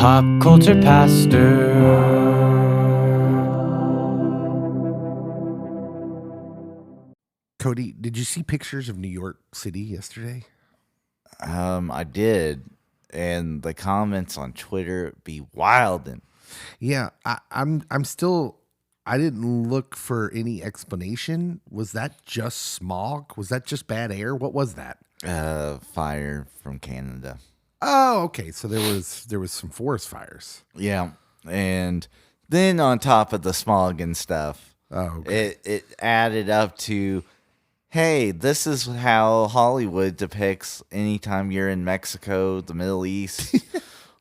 Pop Culture Pastor. Cody, did you see pictures of New York City yesterday? I did, and the comments on Twitter be wildin'. Yeah, I'm still. I didn't look for any explanation. Was that just smog? Was that just bad air? What was that? Fire from Canada. Oh, okay. So there was some forest fires. Yeah, and then on top of the smog and stuff, Okay. it added up to, hey, this is how Hollywood depicts anytime you're in Mexico, the Middle East,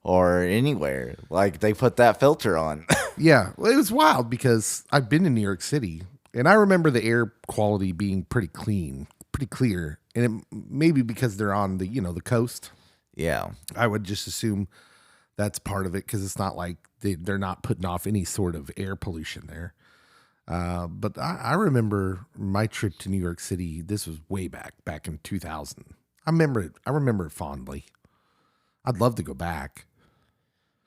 or anywhere. Like, they put that filter on. Yeah, well, it was wild because I've been in New York City and I remember the air quality being pretty clean, pretty clear, and it maybe because they're on the coast. Yeah. I would just assume that's part of it because it's not like they're not putting off any sort of air pollution there. But I remember my trip to New York City. This was way back in 2000. I remember it fondly. I'd love to go back.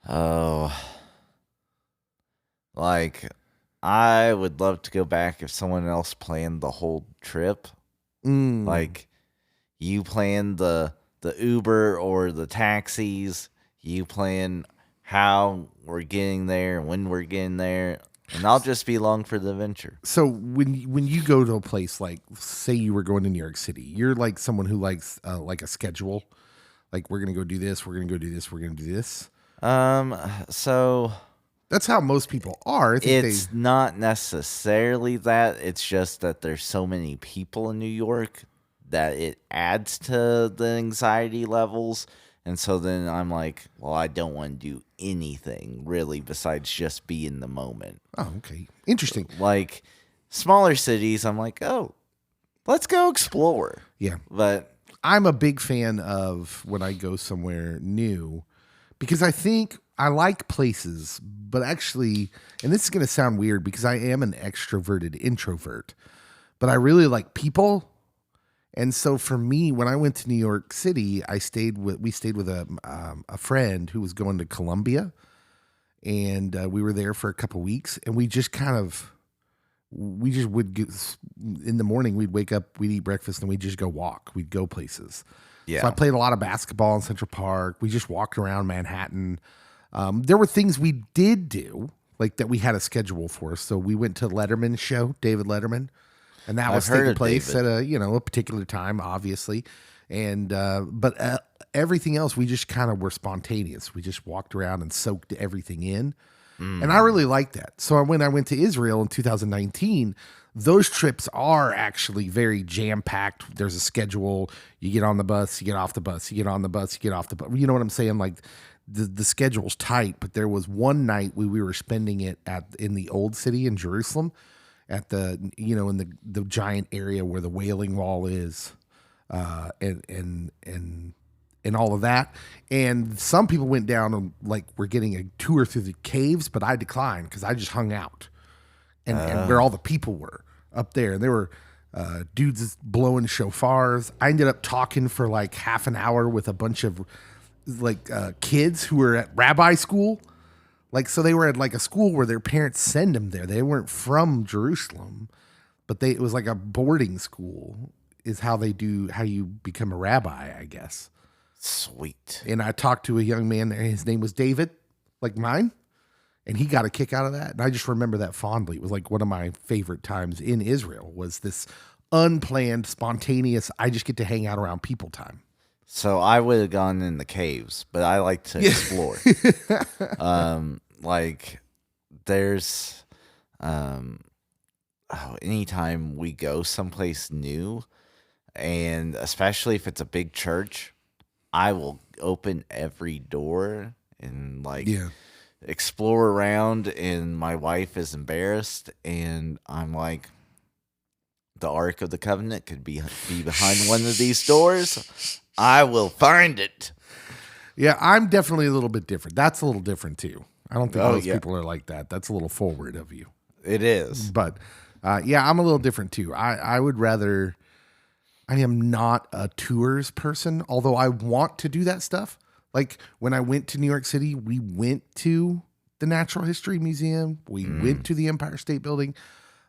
Oh, like, I would love to go back if someone else planned the whole trip. Like, you plan the Uber or the taxis. You plan how we're getting there, when we're getting there, and I'll just be along for the adventure. So when you go to a place like, say you were going to New York City, you're like someone who likes like a schedule. Like, we're gonna go do this, we're gonna go do this, we're gonna do this. So That's how most people are. I think it's not necessarily that. It's just that there's so many people in New York that it adds to the anxiety levels. And so then I'm like, well, I don't want to do anything really besides just be in the moment. Oh, okay. Interesting. Like, smaller cities, I'm like, oh, let's go explore. Yeah. But I'm a big fan of when I go somewhere new because I think I like places, but actually, and this is going to sound weird because I am an extroverted introvert, but I really like people. And so for me, when I went to New York City, we stayed with a friend who was going to Columbia, and we were there for a couple weeks, and we just would get, in the morning, we'd wake up, we'd eat breakfast, and we'd just go walk. We'd go places. yeah, So I played a lot of basketball in Central Park. We just walked around Manhattan. There were things we did do, like that we had a schedule for. So we went to Letterman's show, David Letterman, and that was taking place at a particular time, obviously. And but everything else, we just kind of were spontaneous. We just walked around and soaked everything in. And I really liked that. So when I went to Israel in 2019, those trips are actually very jam-packed. There's a schedule. You get on the bus, you get off the bus, you get on the bus, you get off the bus. You know what I'm saying? Like, the schedule's tight, but there was one night we were spending it in the old city in Jerusalem at in the giant area where the Wailing Wall is, and all of that. And some people went down and like were getting a tour through the caves, but I declined because I just hung out and where all the people were up there. And there were dudes blowing shofars. I ended up talking for like half an hour with a bunch of like kids who were at rabbi school. Like, so they were at like a school where their parents send them there. They weren't from Jerusalem, but it was like a boarding school is how you become a rabbi, I guess. sweet. And I talked to a young man there. His name was David, like mine. And he got a kick out of that. And I just remember that fondly. It was like one of my favorite times in Israel was this unplanned, spontaneous, I just get to hang out around people time. So I would have gone in the caves, but I like to explore. Like, there's anytime we go someplace new, and especially if it's a big church, I will open every door and explore around, and my wife is embarrassed, and I'm like, the Ark of the Covenant could be behind one of these doors. I will find it. Yeah, I'm definitely a little bit different. That's a little different too. I don't think most people are like that. That's a little forward of you. It is. But yeah, I'm a little different too. I would rather, I am not a tours person, although I want to do that stuff. Like when I went to New York City, we went to the Natural History Museum. We went to the Empire State Building.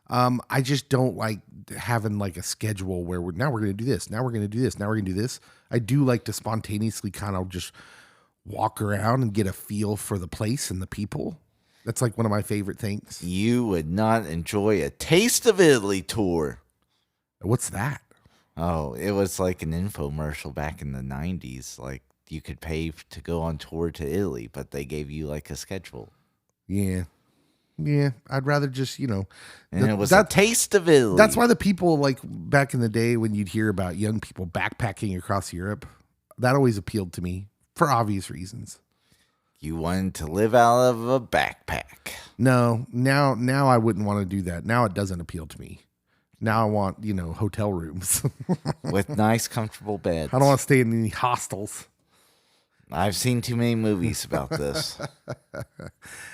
I just don't like having like a schedule where now we're going to do this. Now we're going to do this. Now we're going to do this. I do like to spontaneously kind of just walk around and get a feel for the place and the people. That's like one of my favorite things. You would not enjoy a Taste of Italy tour. What's that? Oh, it was like an infomercial back in the 90s. Like you could pay to go on tour to Italy, but they gave you like a schedule. Yeah. Yeah. I'd rather just, And it was a Taste of Italy. That's why the people like back in the day when you'd hear about young people backpacking across Europe, that always appealed to me for obvious reasons. You wanted to live out of a backpack. No, now I wouldn't want to do that. Now it doesn't appeal to me. Now I want, hotel rooms. With nice, comfortable beds. I don't want to stay in any hostels. I've seen too many movies about this.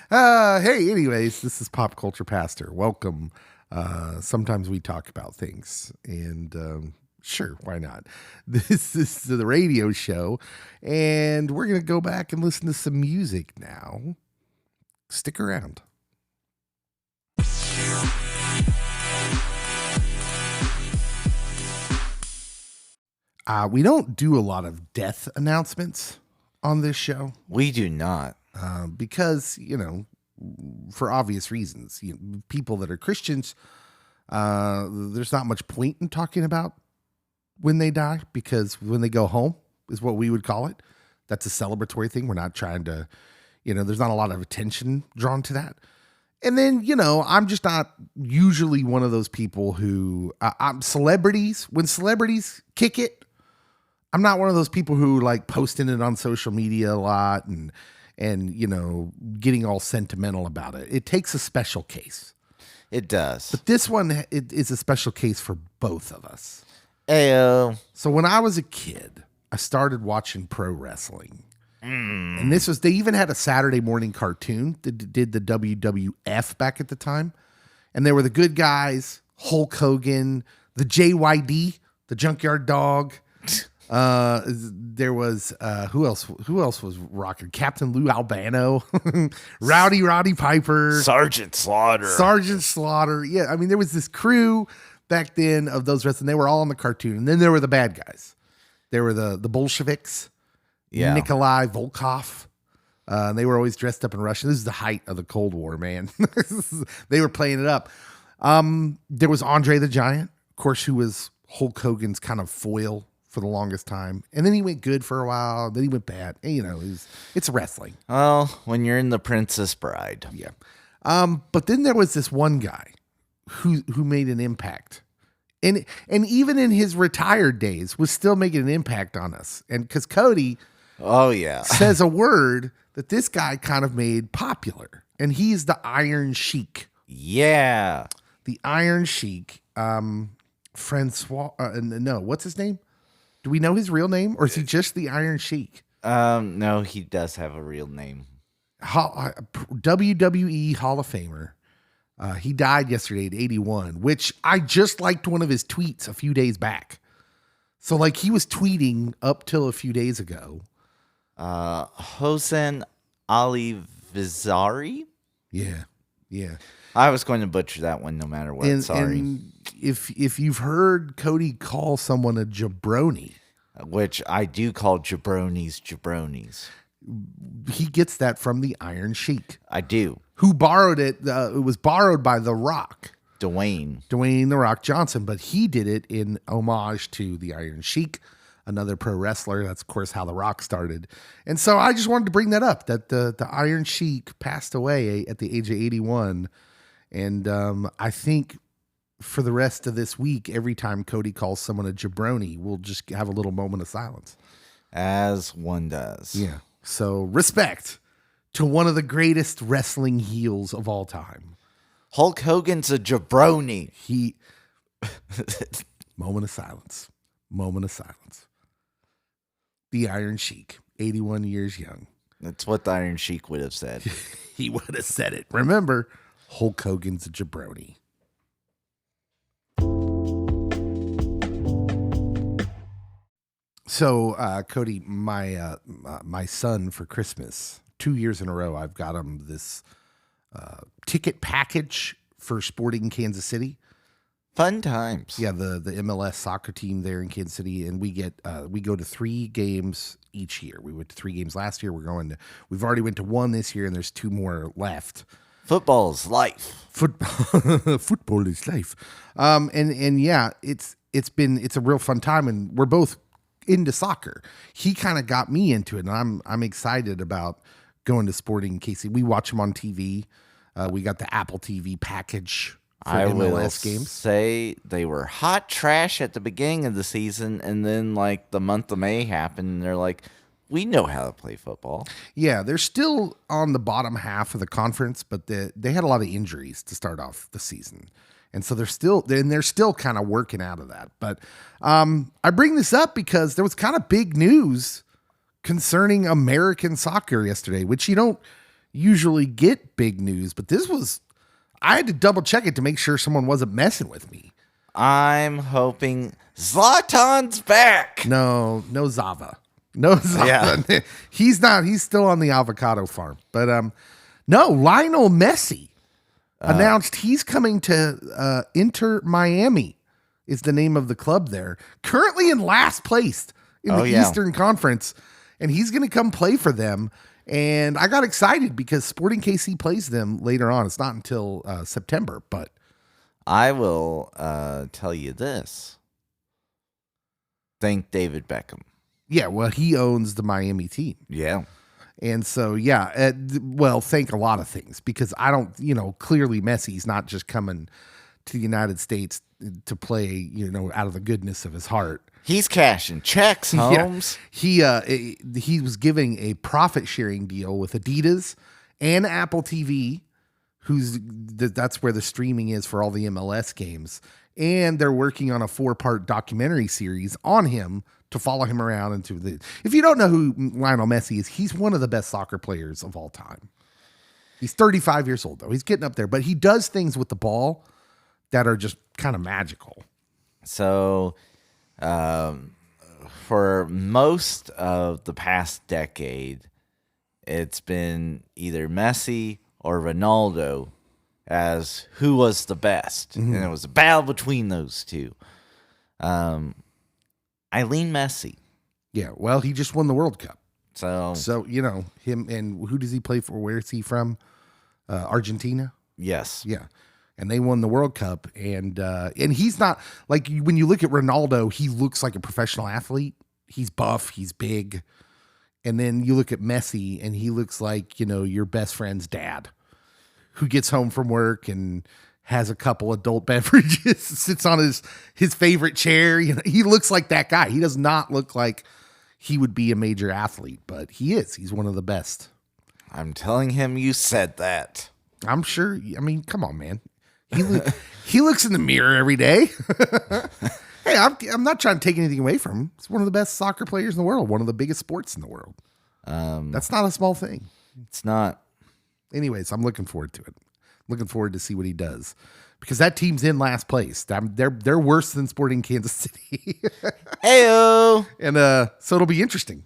Hey, anyways, this is Pop Culture Pastor. Welcome. Sometimes we talk about things, and sure, why not? This is the radio show, and we're going to go back and listen to some music now. Stick around. We don't do a lot of death announcements on this show. We do not. Because, for obvious reasons. People that are Christians, there's not much point in talking about when they die, because when they go home is what we would call it. That's a celebratory thing. We're not trying to, there's not a lot of attention drawn to that. And then, I'm just not usually one of those people who, I'm celebrities. When celebrities kick it, I'm not one of those people who like posting it on social media a lot and getting all sentimental about it. It takes a special case. It does. But this one it is a special case for both of us. Ayo. So when I was a kid, I started watching pro wrestling. And they even had a Saturday morning cartoon that did the WWF back at the time. And there were the good guys, Hulk Hogan, the JYD, the Junkyard Dog. There was who else was rocking? Captain Lou Albano, Rowdy Roddy Piper, Sergeant Slaughter. Yeah, I mean there was this crew back then of those wrestling. They were all in the cartoon, and then there were the bad guys. There were the Bolsheviks, Nikolai Volkov. They were always dressed up in Russian. This is the height of the Cold War, man. They were playing it up. There was Andre the Giant, of course, who was Hulk Hogan's kind of foil for the longest time. And then he went good for a while. Then he went bad. And, it's wrestling. Well, when you're in The Princess Bride. Yeah. But then there was this one guy who made an impact. And even in his retired days was still making an impact on us. And because Cody says a word that this guy kind of made popular. And he's the Iron Sheik. Yeah. The Iron Sheik. Francois. No, what's his name? Do we know his real name, or is he just the Iron Sheik? No, he does have a real name. WWE Hall of Famer. He died yesterday at 81, which I just liked one of his tweets a few days back. So, like, he was tweeting up till a few days ago. Hossein Ali Vizari? Yeah. I was going to butcher that one no matter what. Sorry. And if you've heard Cody call someone a jabroni, which I do call jabronis. He gets that from the Iron Sheik. I do. Who borrowed it? It was borrowed by The Rock. Dwayne The Rock Johnson, but he did it in homage to the Iron Sheik, another pro wrestler. That's, of course, how The Rock started. And so I just wanted to bring that up, that the Iron Sheik passed away at the age of 81. And I think for the rest of this week, every time Cody calls someone a jabroni, we'll just have a little moment of silence. As one does. Yeah. So respect to one of the greatest wrestling heels of all time. Hulk Hogan's a jabroni. Moment of silence. The Iron Sheik, 81 years young. That's what the Iron Sheik would have said. He would have said it. Remember, Hulk Hogan's a jabroni. So, Cody, my son for Christmas, 2 years in a row, I've got him this ticket package for Sporting Kansas City. Fun times. Yeah, the MLS soccer team there in Kansas City, and we go to 3 games each year. We went to 3 games last year. We've already went to 1 this year, and there's 2 more left. Football's life. Football is life. And yeah, it's a real fun time, and we're both into soccer. He kind of got me into it, and I'm excited about going to Sporting KC. We watch them on TV. We got the Apple TV package for MLS games. Say they were hot trash at the beginning of the season, and then like the month of May happened, and they're like, we know how to play football. Yeah, they're still on the bottom half of the conference, but they had a lot of injuries to start off the season. And so they're still kind of working out of that. But I bring this up because there was kind of big news concerning American soccer yesterday, which you don't usually get big news, but I had to double check it to make sure someone wasn't messing with me. I'm hoping Zlatan's back. No Zava. No Zava. Yeah. He's not. He's still on the avocado farm. But no, Lionel Messi announced he's coming to Inter Miami is the name of the club there. Currently in last place in the Eastern Conference, and he's going to come play for them. And I got excited because Sporting KC plays them later on. It's not until September, but I will tell you this. Thank David Beckham. Yeah, well, he owns the Miami team. Yeah. And so, thank a lot of things because clearly Messi's not just coming to the United States to play, out of the goodness of his heart. He's cashing checks, Holmes. Yeah. He was giving a profit sharing deal with Adidas and Apple TV, that's where the streaming is for all the MLS games. And they're working on a 4-part documentary series on him to follow him around if you don't know who Lionel Messi is, he's one of the best soccer players of all time. He's 35 years old though. He's getting up there, but he does things with the ball that are just kind of magical. So, for most of the past decade, it's been either Messi or Ronaldo as who was the best. Mm-hmm. And it was a battle between those two. I lean Messi. Yeah, well, he just won the World Cup. So him, and who does he play for? Where is he from? Argentina? Yes. Yeah. And they won the World Cup. And he's not, like, when you look at Ronaldo, he looks like a professional athlete. He's buff, he's big. And then you look at Messi, and he looks like, your best friend's dad who gets home from work and has a couple adult beverages, sits on his favorite chair. He looks like that guy. He does not look like he would be a major athlete, but he is. He's one of the best. I'm telling him you said that. I'm sure. I mean, come on, man. He looks in the mirror every day. Hey, I'm not trying to take anything away from him. He's one of the best soccer players in the world, one of the biggest sports in the world. That's not a small thing. It's not. Anyways, I'm looking forward to it. Looking forward to see what he does because that team's in last place. They're worse than Sporting Kansas City. Heyo. And so it'll be interesting.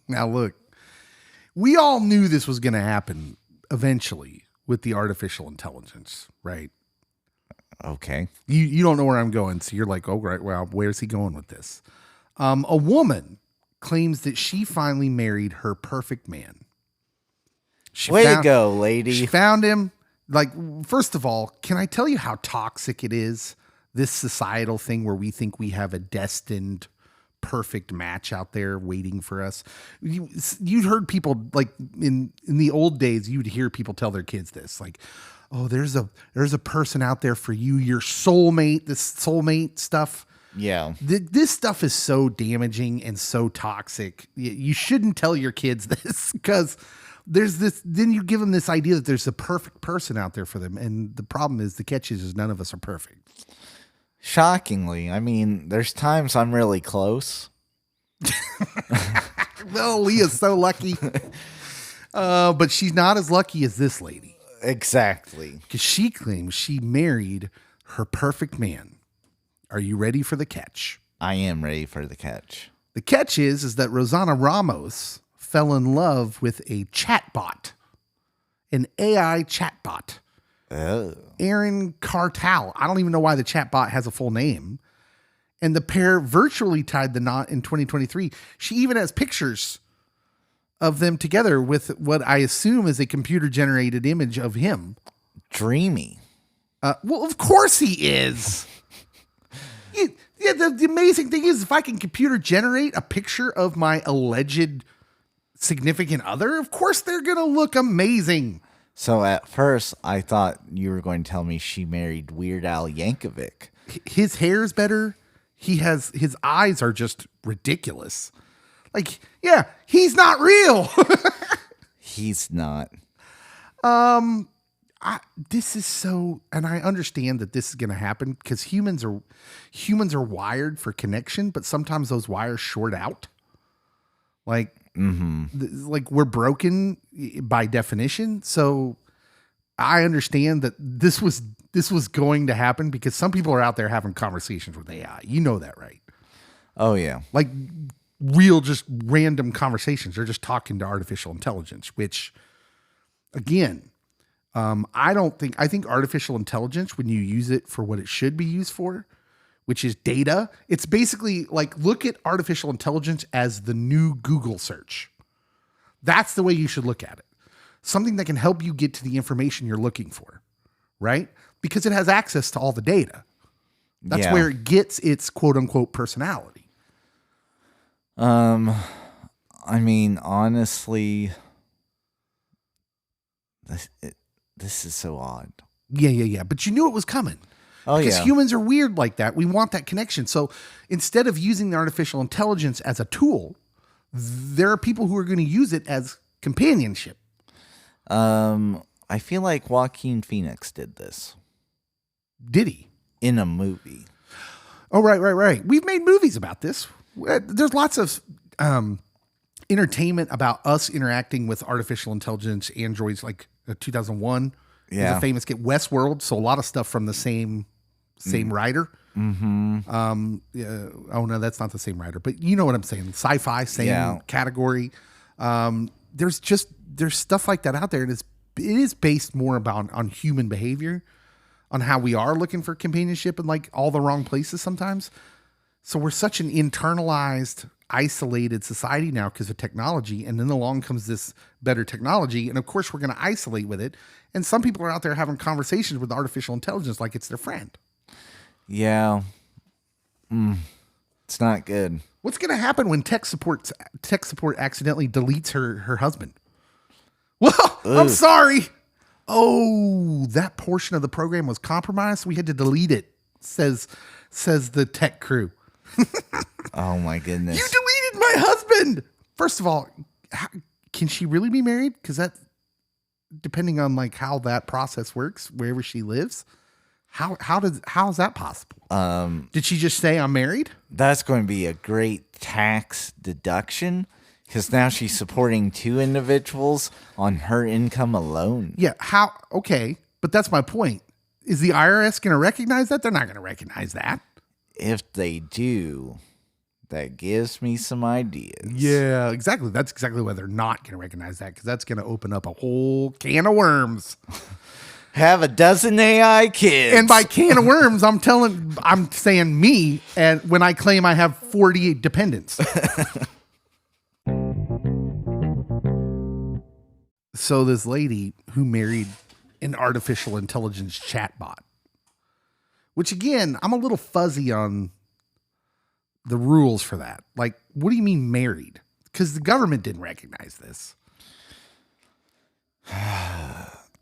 Now look, we all knew this was going to happen eventually with the artificial intelligence, right? Okay. You don't know where I'm going, so you're like, oh, right, well, where's he going with this? A woman claims that she finally married her perfect man. Way to go, lady. She found him. Like, first of all, can I tell you how toxic it is, this societal thing where we think we have a destined perfect match out there waiting for us? You'd heard people, like in the old days, you'd hear people tell their kids this, like, oh, there's a person out there for you, your soulmate, this soulmate stuff. Yeah. This stuff is so damaging and so toxic. You shouldn't tell your kids this because there's this, then you give them this idea that there's a perfect person out there for them. And the problem is, the catch is none of us are perfect. Shockingly. I mean, there's times I'm really close. Well, Leah's so lucky. But she's not as lucky as this lady. Exactly. Because she claims she married her perfect man. Are you ready for the catch? I am ready for the catch. The catch is that Rosanna Ramos fell in love with a chatbot, an AI chatbot. Oh. Aaron Cartal. I don't even know why the chatbot has a full name. And the pair virtually tied the knot in 2023. She even has pictures of them together with what I assume is a computer-generated image of him. Dreamy. Well, of course he is. The amazing thing is if I can computer generate a picture of my alleged significant other, of course they're going to look amazing. So at first, I thought you were going to tell me she married Weird Al Yankovic. His hair's better. His eyes are just ridiculous. Like, yeah, he's not real. He's not. This is so, and I understand that this is going to happen because humans are wired for connection, but sometimes those wires short out. Like, like we're broken by definition. So I understand that this was going to happen because some people are out there having conversations with AI. You know that, right? Oh, yeah. Like real, just random conversations. They're just talking to artificial intelligence, which again, I think artificial intelligence, when you use it for what it should be used for, which is data, it's basically like, look at artificial intelligence as the new Google search. That's the way you should look at it. Something that can help you get to the information you're looking for, right? Because it has access to all the data. That's where it gets its quote unquote personality. I mean, honestly, this is so odd. Yeah. But you knew it was coming. Oh, because yeah. humans are weird like that. We want that connection. So instead of using the artificial intelligence as a tool, there are people who are going to use it as companionship. I feel like Joaquin Phoenix did this. Did he? In a movie. Oh, right. We've made movies about this. There's lots of entertainment about us interacting with artificial intelligence androids, like 2001. Yeah. The famous get Westworld. So a lot of stuff from the same writer. Mm-hmm. Oh no, that's not the same writer, but you know what I'm saying. Sci-fi, same category. There's stuff like that out there, and it is based more on human behavior, on how we are looking for companionship in like all the wrong places sometimes. So we're such an internalized, isolated society now because of technology, and then along comes this better technology, and of course we're going to isolate with it. And some people are out there having conversations with artificial intelligence like it's their friend. Yeah. It's not good. What's going to happen when tech support accidentally deletes her husband? Well, I'm sorry. Oh, that portion of the program was compromised. We had to delete it. Says the tech crew. Oh my goodness. You deleted my husband. First of all, can she really be married? Because that, depending on like how that process works, wherever she lives, how is that possible? Did she just say I'm married? That's going to be a great tax deduction because now she's supporting two individuals on her income alone. Yeah. How? Okay, but that's my point. Is the IRS going to recognize that? They're not going to recognize that. If they do, that gives me some ideas. Yeah, exactly. That's exactly why they're not going to recognize that, because that's going to open up a whole can of worms. Have a dozen AI kids. And by can of worms, I'm saying me, and when I claim I have 48 dependents. So this lady who married an artificial intelligence chatbot, which again, I'm a little fuzzy on the rules for that. Like, what do you mean married? Because the government didn't recognize this.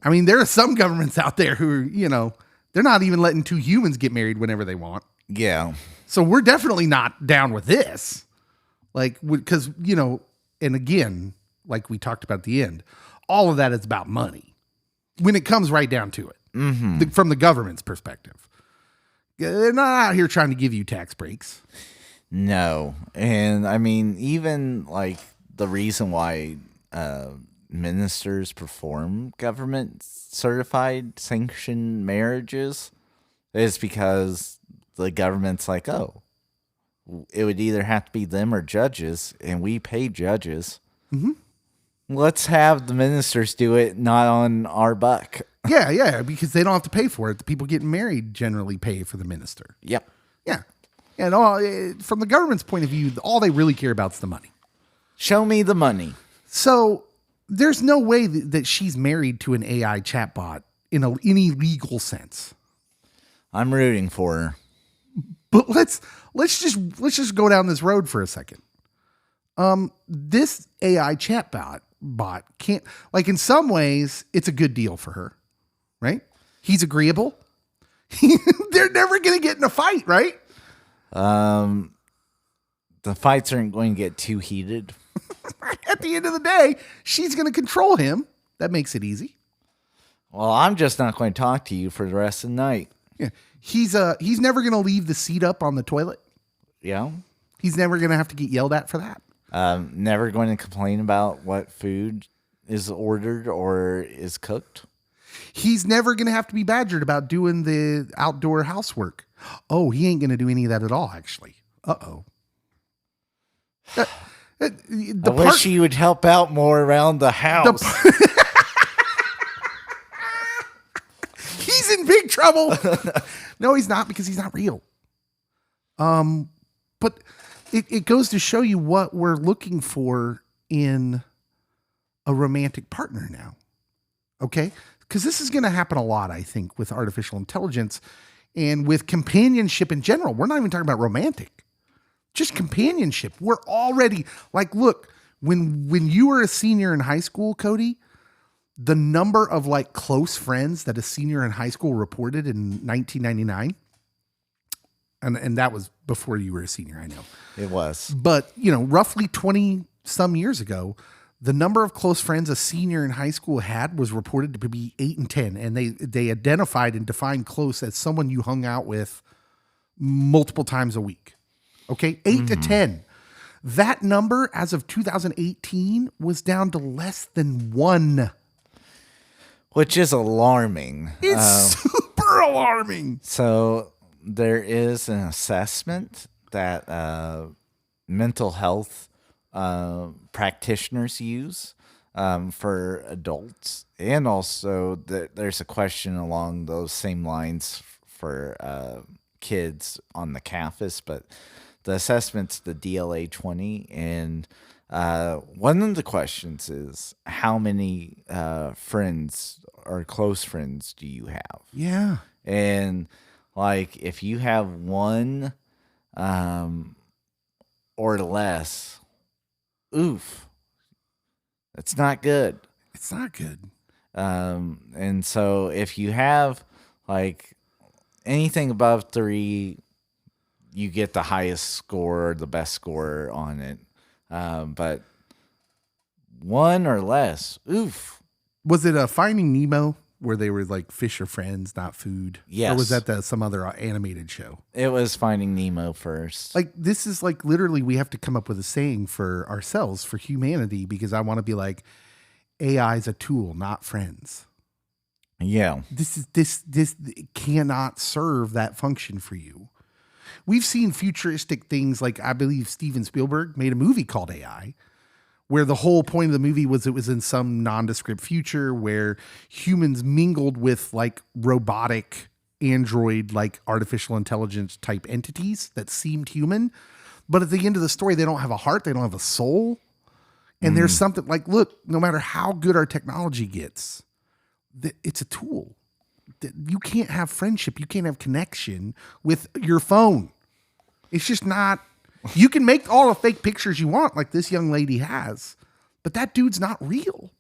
I mean, there are some governments out there who, they're not even letting two humans get married whenever they want. Yeah. So we're definitely not down with this. Like, because, and again, like we talked about at the end, all of that is about money when it comes right down to it, from the government's perspective. They're not out here trying to give you tax breaks. No. And I mean, even like the reason why ministers perform government certified sanctioned marriages is because the government's like, oh, it would either have to be them or judges, and we pay judges. Mm-hmm. Let's have the ministers do it, not on our buck. Yeah, because they don't have to pay for it. The people getting married generally pay for the minister. Yep. Yeah. And from the government's point of view, all they really care about is the money. Show me the money. So there's no way that she's married to an AI chatbot in any legal sense. I'm rooting for her. But let's just go down this road for a second. This AI chatbot can't, like, in some ways it's a good deal for her, right? He's agreeable. They're never going to get in a fight, right? The fights aren't going to get too heated. At the end of the day, she's going to control him. That makes it easy. Well, I'm just not going to talk to you for the rest of the night. Yeah. He's never going to leave the seat up on the toilet. Yeah. He's never going to have to get yelled at for that. Never going to complain about what food is ordered or is cooked. He's never going to have to be badgered about doing the outdoor housework. Oh, he ain't going to do any of that at all, actually. Uh-oh. I wish you would help out more around the house. He's in big trouble. No, he's not, because he's not real. But it goes to show you what we're looking for in a romantic partner now. Okay? Because this is going to happen a lot, I think, with artificial intelligence and with companionship in general. We're not even talking about romantic. Just companionship. We're already, like, look, when you were a senior in high school, Cody, the number of, like, close friends that a senior in high school reported in 1999, and that was before you were a senior, I know. It was. But, roughly 20 some years ago, the number of close friends a senior in high school had was reported to be 8 and 10. And they identified and defined close as someone you hung out with multiple times a week. Okay, 8 to 10. That number, as of 2018, was down to less than 1. Which is alarming. It's super alarming. So there is an assessment that mental health practitioners use for adults. And also there's a question along those same lines for kids on the campus, but the assessment's the DLA-20, and one of the questions is, how many friends or close friends do you have? Yeah. And, like, if you have one or less, oof, that's not good. It's not good. And so if you have, like, anything above 3, you get the highest score or the best score on it. But 1 or less, oof. Was it a Finding Nemo where they were like fish are friends, not food? Yes. Or was that some other animated show? It was Finding Nemo first. Like, this is like literally we have to come up with a saying for ourselves, for humanity, because I want to be like, AI is a tool, not friends. Yeah. This cannot serve that function for you. We've seen futuristic things, like I believe Steven Spielberg made a movie called AI, where the whole point of the movie was it was in some nondescript future where humans mingled with, like, robotic android, like artificial intelligence type entities that seemed human. But at the end of the story, they don't have a heart. They don't have a soul. And there's something like, look, no matter how good our technology gets, it's a tool. You can't have friendship. You can't have connection with your phone. It's just not. You can make all the fake pictures you want, like this young lady has, but that dude's not real.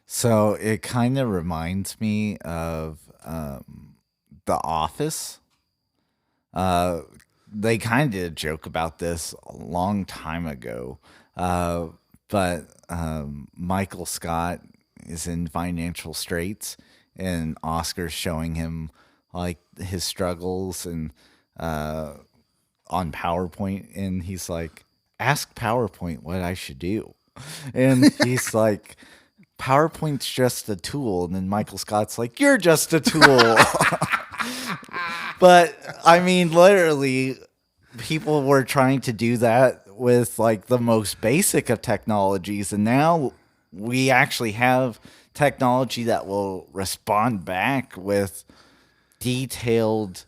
So it kind of reminds me of The Office. They kind of did a joke about this a long time ago, but Michael Scott is in financial straits, and Oscar's showing him, like, his struggles, and on PowerPoint, and he's like, ask PowerPoint what I should do. And he's like, PowerPoint's just a tool. And then Michael Scott's like, you're just a tool. But I mean, literally, people were trying to do that with like the most basic of technologies. And now we actually have technology that will respond back with detailed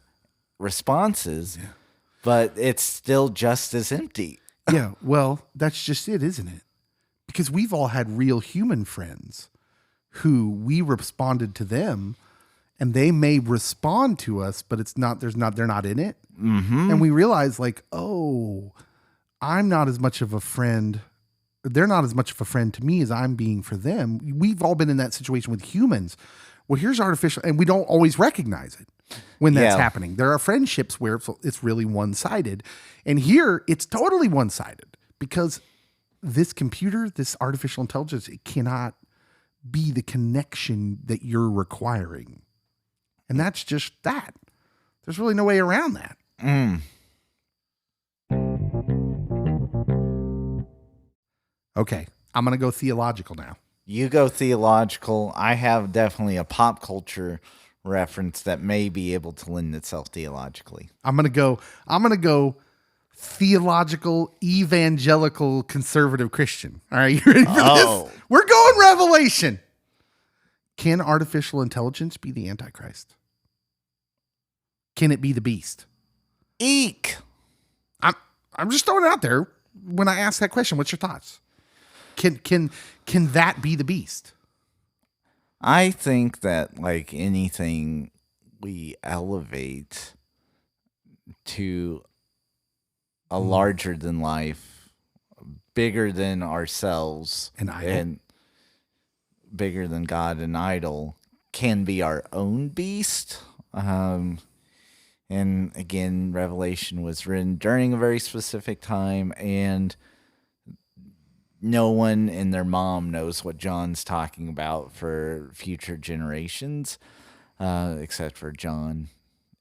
responses, but it's still just as empty. Yeah, well, that's just it, isn't it? Because we've all had real human friends who we responded to them, and they may respond to us, but they're not in it. Mm-hmm. And we realize like, oh, I'm not as much of a friend. They're not as much of a friend to me as I'm being for them. We've all been in that situation with humans. Well, here's artificial, and we don't always recognize it when that's happening. There are friendships where it's really one-sided. And here it's totally one-sided because this computer, this artificial intelligence, it cannot be the connection that you're requiring. And that's just that. There's really no way around that. Okay, I'm going to go theological now. You go theological. I have definitely a pop culture reference that may be able to lend itself theologically. I'm going to go theological, evangelical, conservative Christian. All right, you ready for this? We're going Revelation. Can artificial intelligence be the Antichrist? Can it be the beast? Eek. I'm just throwing it out there. When I ask that question, what's your thoughts? Can that be the beast? I think that like anything we elevate to a larger than life, bigger than ourselves, and bigger than God, an idol, can be our own beast. And again, Revelation was written during a very specific time, and no one and their mom knows what John's talking about for future generations, except for John,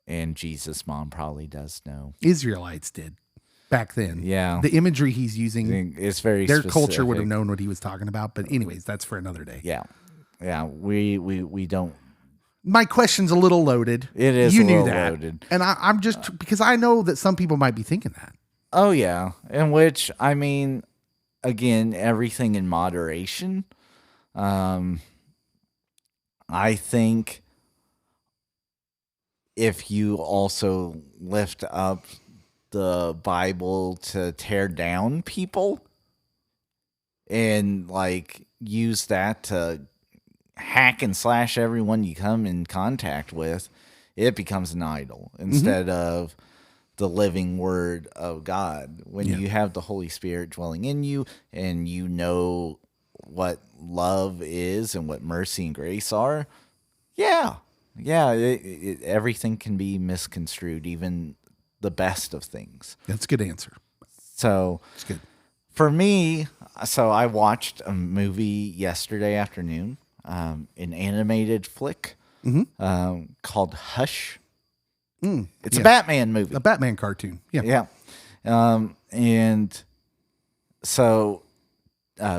and Jesus' mom probably does know. Israelites did back then. Yeah. The imagery he's using, it's very their specific. culture would have known what he was talking about. But anyways, that's for another day. Yeah. Yeah. We don't. My question's a little loaded. It is. You a knew little that. Loaded. And I'm just, because I know that some people might be thinking that. Oh, yeah. In which, I mean, again, everything in moderation. I think if you also lift up the Bible to tear down people and like use that to hack and slash everyone you come in contact with, it becomes an idol instead of the living word of God. When you have the Holy Spirit dwelling in you and you know what love is and what mercy and grace are, everything can be misconstrued, even the best of things. That's a good answer. So it's good. For me, so I watched a movie yesterday afternoon, an animated flick called Hush. It's a Batman movie. A Batman cartoon. Yeah. And so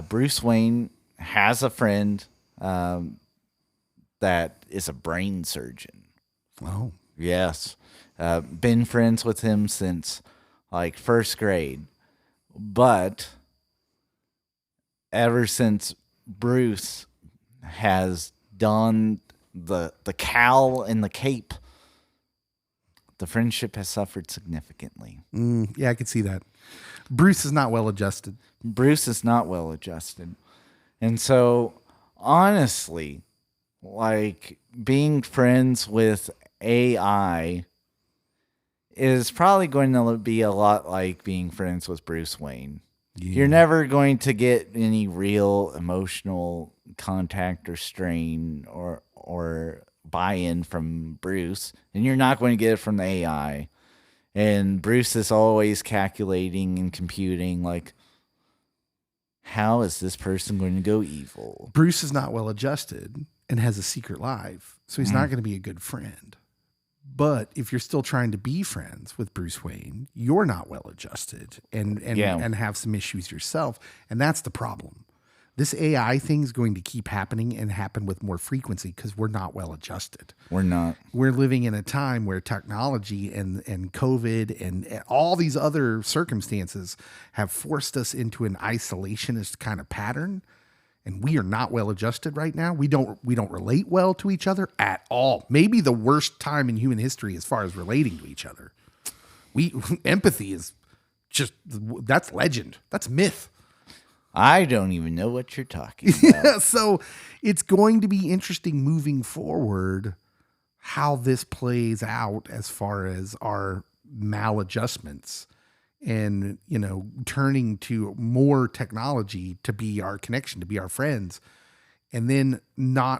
Bruce Wayne has a friend that is a brain surgeon. Oh. Yes. Been friends with him since like first grade. But ever since Bruce has donned the cowl and the cape, the friendship has suffered significantly. Yeah, I can see that. Bruce is not well adjusted. And so, honestly, like being friends with AI is probably going to be a lot like being friends with Bruce Wayne. Yeah. You're never going to get any real emotional contact or strain or buy-in from Bruce, and you're not going to get it from the AI. And Bruce is always calculating and computing, like, how is this person going to go evil? Bruce is not well adjusted and has a secret life, so he's not going to be a good friend. But if you're still trying to be friends with Bruce Wayne, you're not well adjusted and have some issues yourself. And that's the problem. This AI thing is going to keep happening and happen with more frequency because we're not well adjusted. We're not. We're living in a time where technology and COVID and all these other circumstances have forced us into an isolationist kind of pattern. And we are not well adjusted right now. We don't relate well to each other at all. Maybe the worst time in human history as far as relating to each other. Empathy is just, that's legend. That's myth. I don't even know what you're talking about. Yeah, so it's going to be interesting moving forward how this plays out as far as our maladjustments and, turning to more technology to be our connection, to be our friends. And then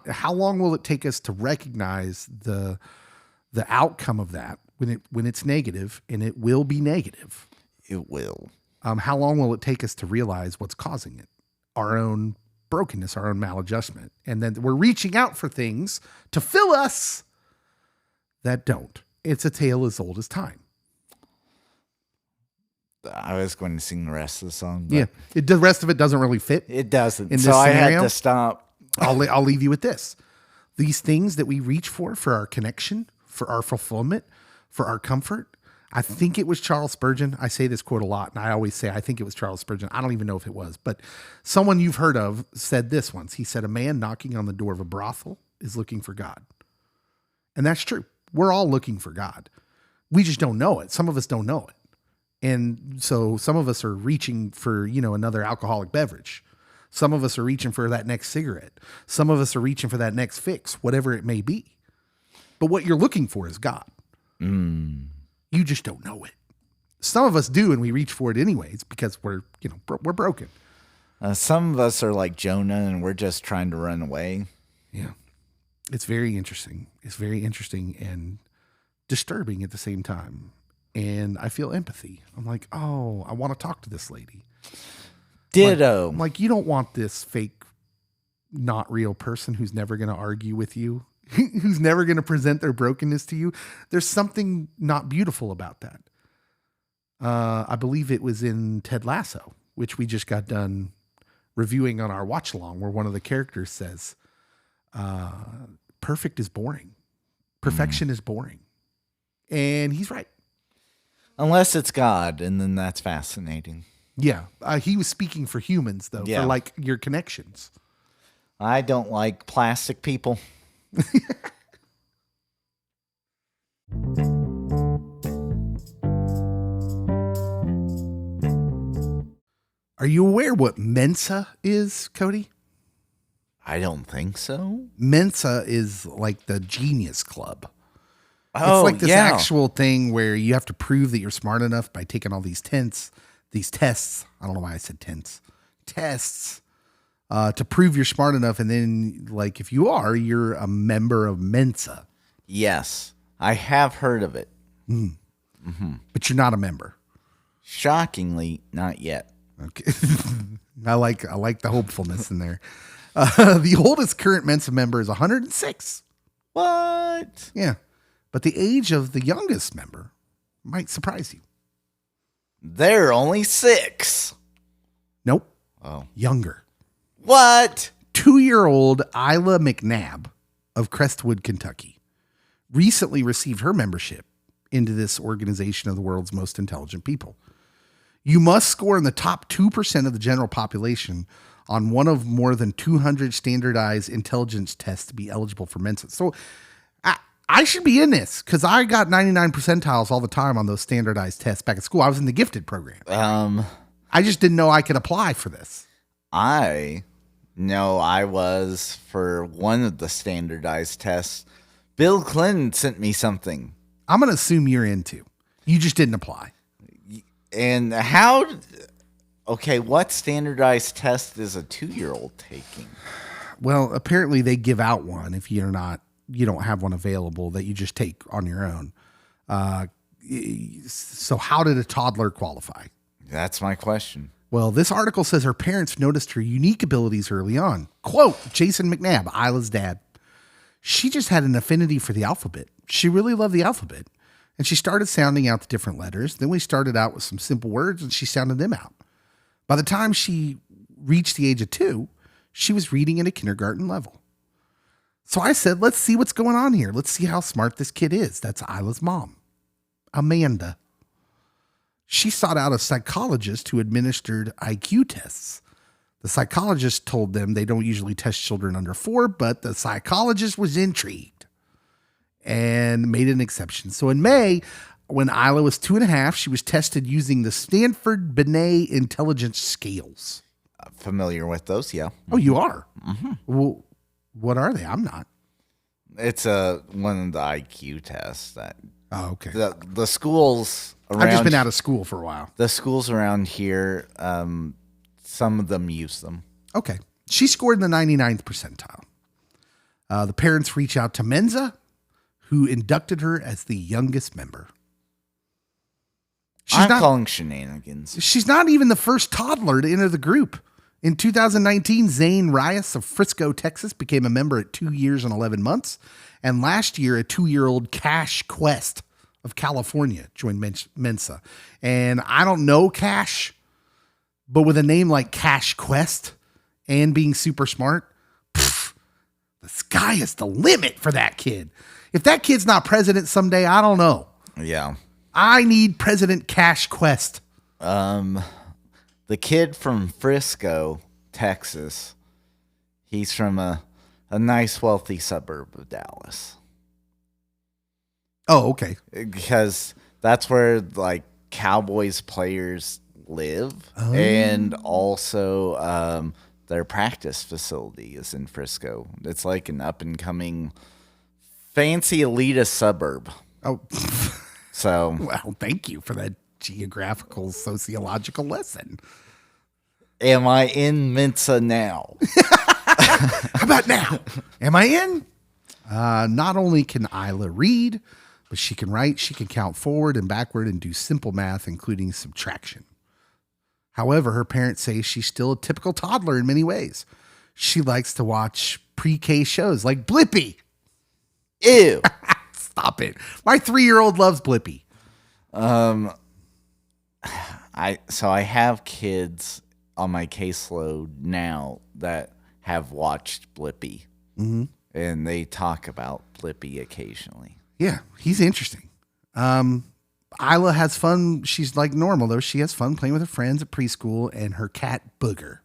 how long will it take us to recognize the outcome of that when it's negative, and it will be negative? It will. How long will it take us to realize what's causing it? Our own brokenness, our own maladjustment. And then we're reaching out for things to fill us that don't. It's a tale as old as time. I was going to sing the rest of the song. But yeah. The rest of it doesn't really fit. It doesn't. In so this I scenario. had to stop. I'll leave you with this. These things that we reach for our connection, for our fulfillment, for our comfort. I think it was Charles Spurgeon. I say this quote a lot, and I always say I think it was Charles Spurgeon. I don't even know if it was, but someone you've heard of said this once. He said, "A man knocking on the door of a brothel is looking for God." And that's true. We're all looking for God. We just don't know it. Some of us don't know it. And so some of us are reaching for, another alcoholic beverage. Some of us are reaching for that next cigarette. Some of us are reaching for that next fix, whatever it may be. But what you're looking for is God. You just don't know it. Some of us do, and we reach for it anyways because we're broken. Some of us are like Jonah, and we're just trying to run away. Yeah. It's very interesting. It's very interesting and disturbing at the same time. And I feel empathy. I'm like, oh, I want to talk to this lady. Ditto. I'm like, you don't want this fake, not real person who's never going to argue with you, who's never going to present their brokenness to you. There's something not beautiful about that. I believe it was in Ted Lasso, which we just got done reviewing on our watch along, where one of the characters says, perfect is boring. Perfection is boring. And he's right. Unless it's God, and then that's fascinating. Yeah. He was speaking for humans, though, for like your connections. I don't like plastic people. Are you aware what Mensa is, Cody? I don't think so. Mensa is like the Genius Club. Oh, it's like this actual thing where you have to prove that you're smart enough by taking all these tests. I don't know why I said tests to prove you're smart enough. And then like, if you are, you're a member of Mensa. Yes, I have heard of it. But you're not a member. Shockingly, not yet. Okay. I like the hopefulness in there. The oldest current Mensa member is 106. What? Yeah. But the age of the youngest member might surprise you. They're only 6. Nope. Oh. Younger. What? 2-year-old Isla McNabb of Crestwood, Kentucky, recently received her membership into this organization of the world's most intelligent people. You must score in the top 2% of the general population on one of more than 200 standardized intelligence tests to be eligible for Mensa. So I should be in this because I got 99 percentiles all the time on those standardized tests back at school. I was in the gifted program. I just didn't know I could apply for this. I know I was for one of the standardized tests. Bill Clinton sent me something. I'm going to assume you're into. You just didn't apply. And how? Okay, what standardized test is a 2-year-old taking? Well, apparently they give out one if you don't have one available that you just take on your own. So how did a toddler qualify? That's my question. Well, this article says her parents noticed her unique abilities early on. Quote, Jason McNabb, Isla's dad. She just had an affinity for the alphabet. She really loved the alphabet. And she started sounding out the different letters. Then we started out with some simple words and she sounded them out. By the time she reached the age of 2, she was reading at a kindergarten level. So I said, let's see what's going on here. Let's see how smart this kid is. That's Isla's mom, Amanda. She sought out a psychologist who administered IQ tests. The psychologist told them they don't usually test children under 4, but the psychologist was intrigued and made an exception. So in May, when Isla was 2.5, she was tested using the Stanford Binet Intelligence Scales. Familiar with those, yeah. Oh, you are? Mm-hmm. Well, what are they? I'm not. It's one of the IQ tests that. Oh, okay. The schools around. I've just been out of school for a while. The schools around here, some of them use them. Okay. She scored in the 99th percentile. The parents reach out to Mensa, who inducted her as the youngest member. I'm calling shenanigans. She's not even the first toddler to enter the group. In 2019, Zane Rias of Frisco, Texas, became a member at 2 years and 11 months. And last year, a 2-year-old Cash Quest of California joined Mensa. And I don't know Cash, but with a name like Cash Quest and being super smart, the sky is the limit for that kid. If that kid's not president someday, I don't know. Yeah. I need President Cash Quest. The kid from Frisco, Texas, he's from a nice, wealthy suburb of Dallas. Oh, okay. Because that's where, like, Cowboys players live. Oh. And also their practice facility is in Frisco. It's like an up-and-coming, fancy, elitist suburb. Oh, so. Well, thank you for that geographical, sociological lesson. Am I in Mensa now? How about now? Am I in? Not only can Isla read, but she can write, she can count forward and backward and do simple math, including subtraction. However, her parents say she's still a typical toddler in many ways. She likes to watch pre-K shows like Blippi. Ew. Stop it. My 3-year-old loves Blippi. I have kids on my caseload now that have watched Blippi. Mm-hmm. And they talk about Blippi occasionally. Yeah, he's interesting. Isla has fun. She's like normal, though. She has fun playing with her friends at preschool and her cat, Booger.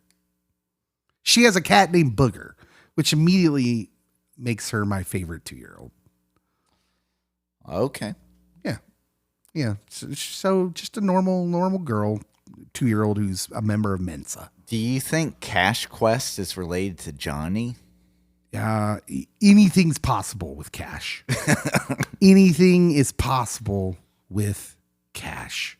She has a cat named Booger, which immediately makes her my favorite 2-year-old. Okay. Yeah. So just a normal girl, 2-year-old who's a member of Mensa. Do you think Cash Quest is related to Johnny? Anything's possible with Cash. Anything is possible with Cash.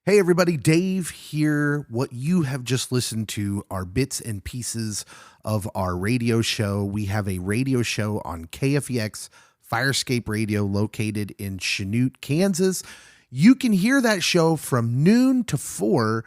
Hey everybody, Dave here. What you have just listened to are bits and pieces of our radio show. We have a radio show on KFEX Firescape Radio located in Chanute, Kansas. You can hear that show from noon to 4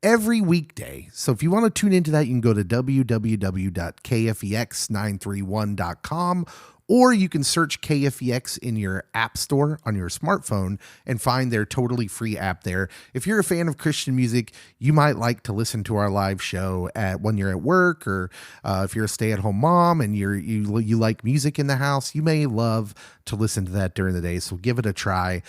every weekday. So if you want to tune into that, you can go to www.kfex931.com, or you can search KFEX in your app store on your smartphone and find their totally free app there. If you're a fan of Christian music, you might like to listen to our live show when you're at work, or if you're a stay-at-home mom and you like music in the house, you may love to listen to that during the day. So give it a try.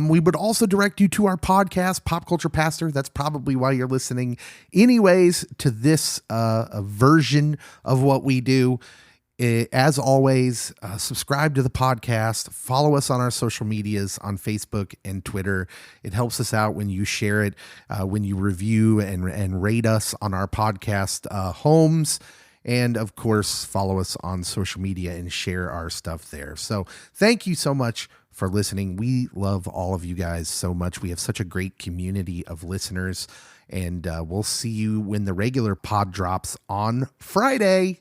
We would also direct you to our podcast, Pop Culture Pastor. That's probably why you're listening anyways to this version of what we do. As always, subscribe to the podcast, follow us on our social medias on Facebook and Twitter. It helps us out when you share it, when you review and rate us on our podcast homes. And of course, follow us on social media and share our stuff there. So thank you so much for listening. We love all of you guys so much. We have such a great community of listeners, and we'll see you when the regular pod drops on Friday.